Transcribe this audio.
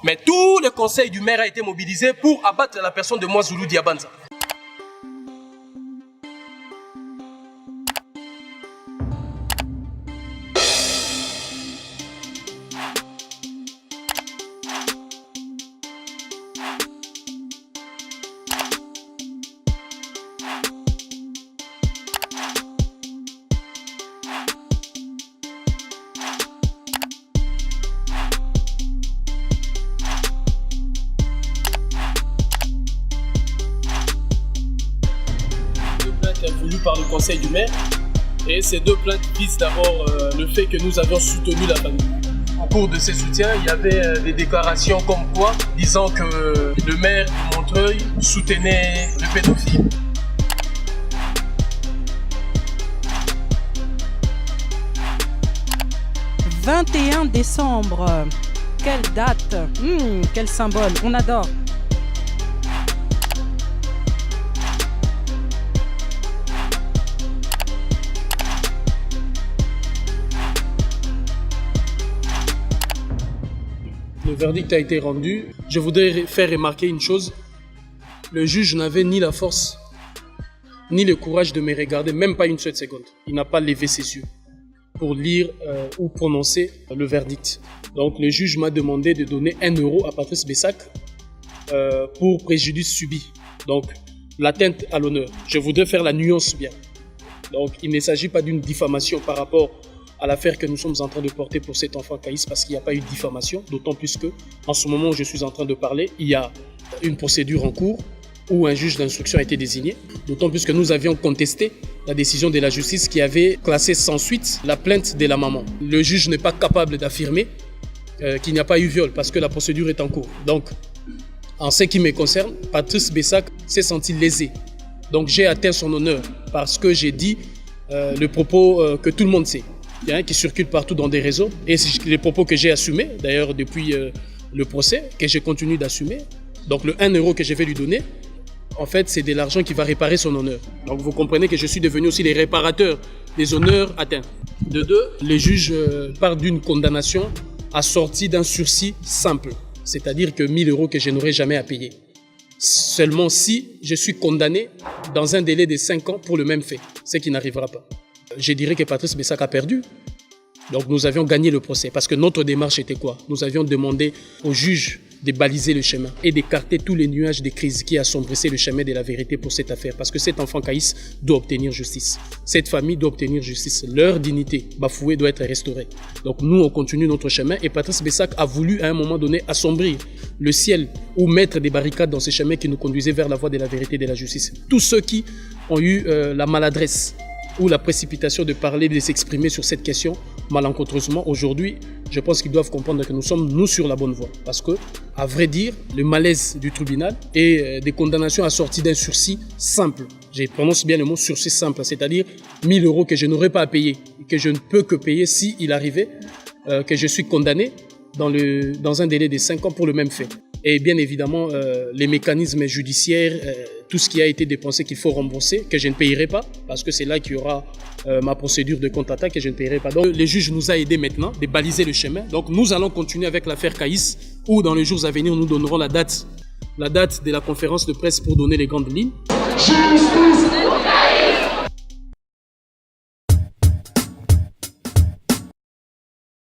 Mais tout le conseil du maire a été mobilisé pour abattre la personne de Mwazoulou Diabanza. Voulu par le conseil du maire, et ces deux plaintes visent d'abord le fait que nous avions soutenu la famille. Au cours de ces soutiens, il y avait des déclarations comme quoi disant que le maire de Montreuil soutenait le pédophile. « 21 décembre, quelle date, quel symbole, on adore. Le verdict a été rendu. Je voudrais faire remarquer une chose. Le juge n'avait ni la force, ni le courage de me regarder, même pas une seule seconde. Il n'a pas levé ses yeux pour lire ou prononcer le verdict. Donc le juge m'a demandé de donner 1 euro à Patrice Bessac pour préjudice subi. Donc l'atteinte à l'honneur. Je voudrais faire la nuance bien. Donc il ne s'agit pas d'une diffamation par rapport à l'affaire que nous sommes en train de porter pour cet enfant Caïs, parce qu'il n'y a pas eu de diffamation, d'autant plus que en ce moment où je suis en train de parler, il y a une procédure en cours où un juge d'instruction a été désigné, d'autant plus que nous avions contesté la décision de la justice qui avait classé sans suite la plainte de la maman. Le juge n'est pas capable d'affirmer qu'il n'y a pas eu viol parce que la procédure est en cours. Donc, en ce qui me concerne, Patrice Bessac s'est senti lésé. Donc, j'ai atteint son honneur parce que j'ai dit le propos que tout le monde sait, qui circule partout dans des réseaux, et c'est les propos que j'ai assumés, d'ailleurs depuis le procès, que je continue d'assumer. Donc le 1 euro que je vais lui donner, en fait, c'est de l'argent qui va réparer son honneur. Donc vous comprenez que je suis devenu aussi les réparateurs des honneurs atteints. De deux, les juges partent d'une condamnation assortie d'un sursis simple, c'est-à-dire que 1 000 euros que je n'aurai jamais à payer. Seulement si je suis condamné dans un délai de 5 ans pour le même fait, ce qui n'arrivera pas. Je dirais que Patrice Bessac a perdu. Donc nous avions gagné le procès parce que notre démarche était quoi? Nous avions demandé au juge de baliser le chemin et d'écarter tous les nuages de crise qui assombrissaient le chemin de la vérité pour cette affaire. Parce que cet enfant Caïs doit obtenir justice. Cette famille doit obtenir justice. Leur dignité bafouée doit être restaurée. Donc nous, on continue notre chemin et Patrice Bessac a voulu à un moment donné assombrir le ciel ou mettre des barricades dans ces chemins qui nous conduisaient vers la voie de la vérité et de la justice. Tous ceux qui ont eu la maladresse ou la précipitation de parler, de s'exprimer sur cette question, malencontreusement, aujourd'hui, je pense qu'ils doivent comprendre que nous sommes, nous, sur la bonne voie. Parce que, à vrai dire, le malaise du tribunal et des condamnations assorties d'un sursis simple. Je prononce bien le mot sursis simple, c'est-à-dire 1 000 euros que je n'aurais pas à payer, et que je ne peux que payer s'il arrivait que je suis condamné dans un délai de 5 ans pour le même fait. Et bien évidemment, les mécanismes judiciaires, tout ce qui a été dépensé qu'il faut rembourser, que je ne payerai pas, parce que c'est là qu'il y aura ma procédure de contre-attaque que je ne payerai pas. Donc le juge nous a aidés maintenant de baliser le chemin. Donc nous allons continuer avec l'affaire Caïs, où dans les jours à venir, nous donnerons la date de la conférence de presse pour donner les grandes lignes. Justice!